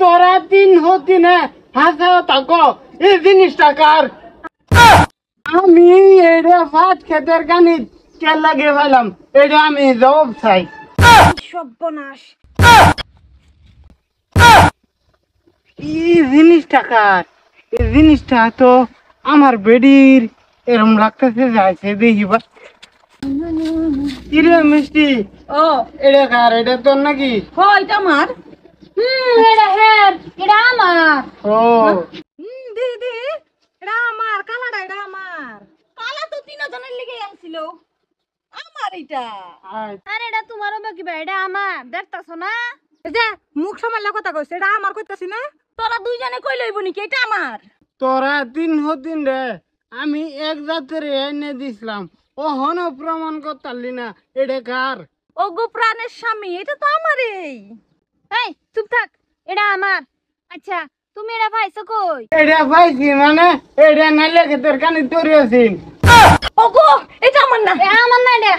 তোরা তিন হতি না হাসা থাকো এই জিনিসটা কার আমি এটা ভাত খেতের কানি তেল লাগিয়ে ফেলাম এটা আমি জবাব চাই সর্বনাশ এই জিনিসটা কার এই জিনিসটা তো আমার বেডির এরম লাগতেছে যাইছে দেখিবা কিরে মিষ্টি ও এটা কার এটা তোর নাকি হয় এটা আমার এটা হের এটা আমার ও দিদি এটা আমার কালাটা এটা আমার কালা তো তিনজনের লিগে আনছিল আমার এটা আরে এটা তোমারও বাকি ভাই এটা আমার দেখতাছো না এই যে মুখ সামাল্লা কথা কইছে এটা আমার কইতাছি না তোরা দুইজনে কই লইব নাকি এটা আমার তোরা তিন হতিন রে আমি এক জাতের এনে দিছিলাম ও হন প্রমাণ করতালি না এটা কার ও গো প্রাণের স্বামী এটা তো আমারই এই চুপ থাক এটা আমার আচ্ছা তুমি এটা পাইছো কই এটা পাইছি মানে এটা নাইলে তোর কানে তৈরি আছিস ও গো এটা আমার না আমার না এটা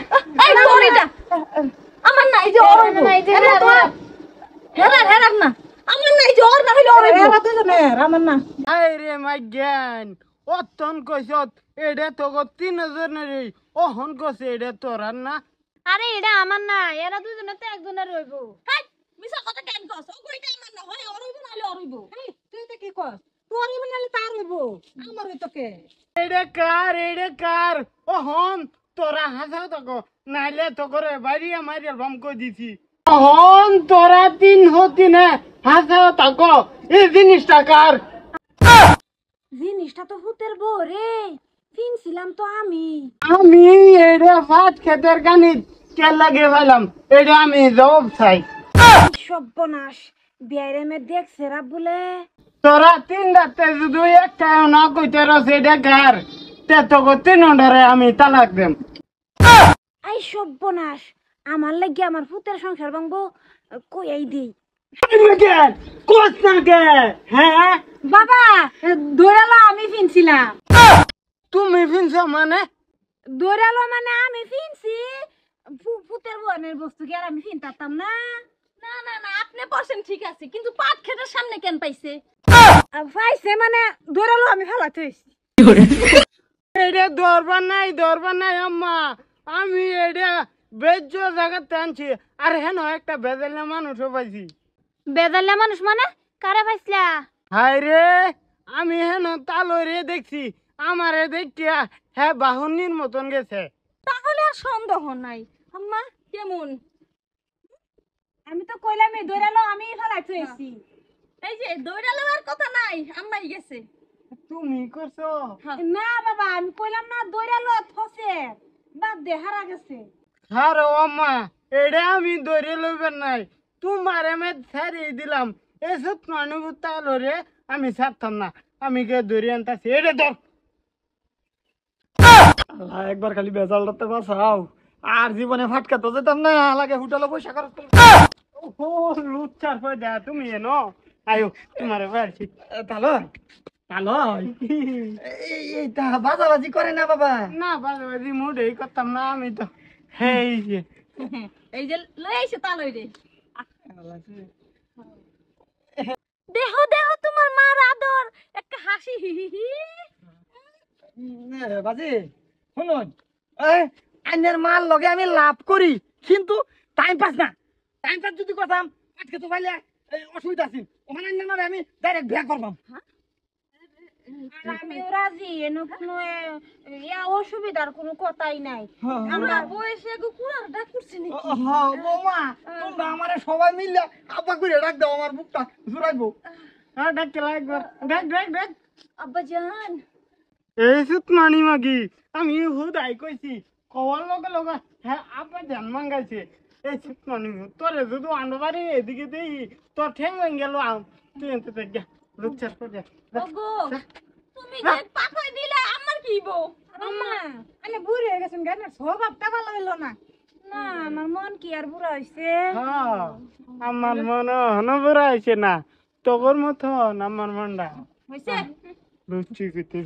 এই তোর এটা আমার না এই যে ওর না এই যে হেরা হেরা না আমার না এই যে ওর না হইলো ওর হেরা তো জানে আমার না আরে মাই জ্ঞান অতন কইছত এটা তো তিনজনের ও হন কইছে এটা তোরার না আরে এটা আমার না এরা দুজনে তো একজনের রইবো হেই মিছা কথা কেন কস ও কইটা আমার না হয় ওর হইবো নালে ওর হইবো এই তুই তো কি কস তোর হইবো নালে তার হইবো আমার হইতো কে এটা কার ও হন তোরা হাসাও থাকো নাইলে তো করে বাইরিয়া মারিয়া ভাম কই দিছি হন তোরা তিন হতি না হাসাও থাকো এই জিনিসটা কার জিনিসটা তো ভূতের বউ রে কিনছিলাম তো আমি এটা ভাত খেতের কানি তেল লাগিয়ে ফেলাম এটা আমি জবাব চাই সর্বনাশ বিয়ারে মে দেখছে রা বলে তোরা তিন রাতে যদি একটা না কইতে রস এটা কার তে তোকে তিন ধরে আমি তালাক দেম আই সর্বনাশ আমার লাগি আমার ভূতের সংসার ভাঙবো কই আই দেই কোস না কে হ্যাঁ বাবা দৌড়ালো আমি ফিনছিলাম তুমি ফিনছো মানে দৌড়ালো মানে আমি ফিনছি ভূতের বনের বস্তু কি আর আমি ফিনতাম না না না না আপনি বসেন ঠিক আছে কিন্তু পাট খেতের সামনে কেন পাইছে পাইছে মানে দৌড়ালো আমি ফালাতে হইছি এটা দরবার নাই আম্মা আমি এটা বেজ্জ জায়গাতে আনছি আর হেন একটা বেজাল্লা মানুষও পাইছি বেজাল্লা মানুষ মানে কারে পাইছলা হাই রে আমি হেন তালো রে দেখছি আমারে দেখিয়া হ্যাঁ বাহুনির মতন গেছে তাহলে আর সন্দেহ নাই আম্মা কেমন আমি তো কইলাম দৌড়ালো আমি ফালাতে হইছি এই যে দৌড়ালো আর কথা নাই আম্মাই গেছে তুমি করছো না বাবা আমি কইলাম না দৌড়ালো ফসে বাদ দে হারা গেছে আরে আম্মা এটা আমি ধরে লইবেন নাই তোমার আমি ছাড়িয়ে দিলাম এসব মানুষ তালো রে আমি ছাড়তাম না আমি কে ধরে আনতাছি এটা ধর একবার খালি বেজালটাতে বাঁচাও আর জীবনে ফাটকা তো যেতাম না লাগে হোটেলে পয়সা খরচ করে ও লুচ্চার পয়দা তুমি এনো আয়ো তোমারে পারছি তাহলে তাহলে এইটা বাজাবাজি করে না বাবা না বাজাবাজি মুডেই করতাম না আমি তো এই যে এই যে লই আইছে তালই রে দেহ দেহ তোমার মার আদর একটা হাসি হি হি হি বাজি শুনুন আইনের মাল লগে আমি লাভ করি কিন্তু টাইম পাস না টাইম পাস যদি করতাম আজকে তো পাইলে অসুবিধা আছে ওখানে আইনের আমি ডাইরেক্ট বিয়া করবাম আমি রাজি এনো কোনো ইয়া অসুবিধার কোনো কথাই নাই আমরা বয়সে গো কুড়ার ডাক করছি নাকি হ্যাঁ বৌমা তোমরা আমারে সবাই মিলে আব্বা করে ডাক দাও আমার বুকটা জুড়াইবো হ্যাঁ ডাকতে লাগবে ডাক আব্বা জান এই সুত মানি মাগি আমি হুদাই কইছি কওয়ার লগে হ্যাঁ আপা জান মাঙ্গাইছে এই সুত মানি তোরে যদি আনবারে এদিকে দেই তোর ঠ্যাং ভেঙে গেল তুই এনতে দেখ লুচ্চার করে ওগো তুমি যে পাঠাই দিলে আমার কি বউ আম্মা আরে বুড়ি হয়ে গেছেন গানের স্বভাবটা ভালো হলো না না আমার মন কি আর বুড়া হইছে হ্যাঁ আমার মন হনবরা হইছে না তোর মতন আমার মনটা হইছে লুচ্চি কইতে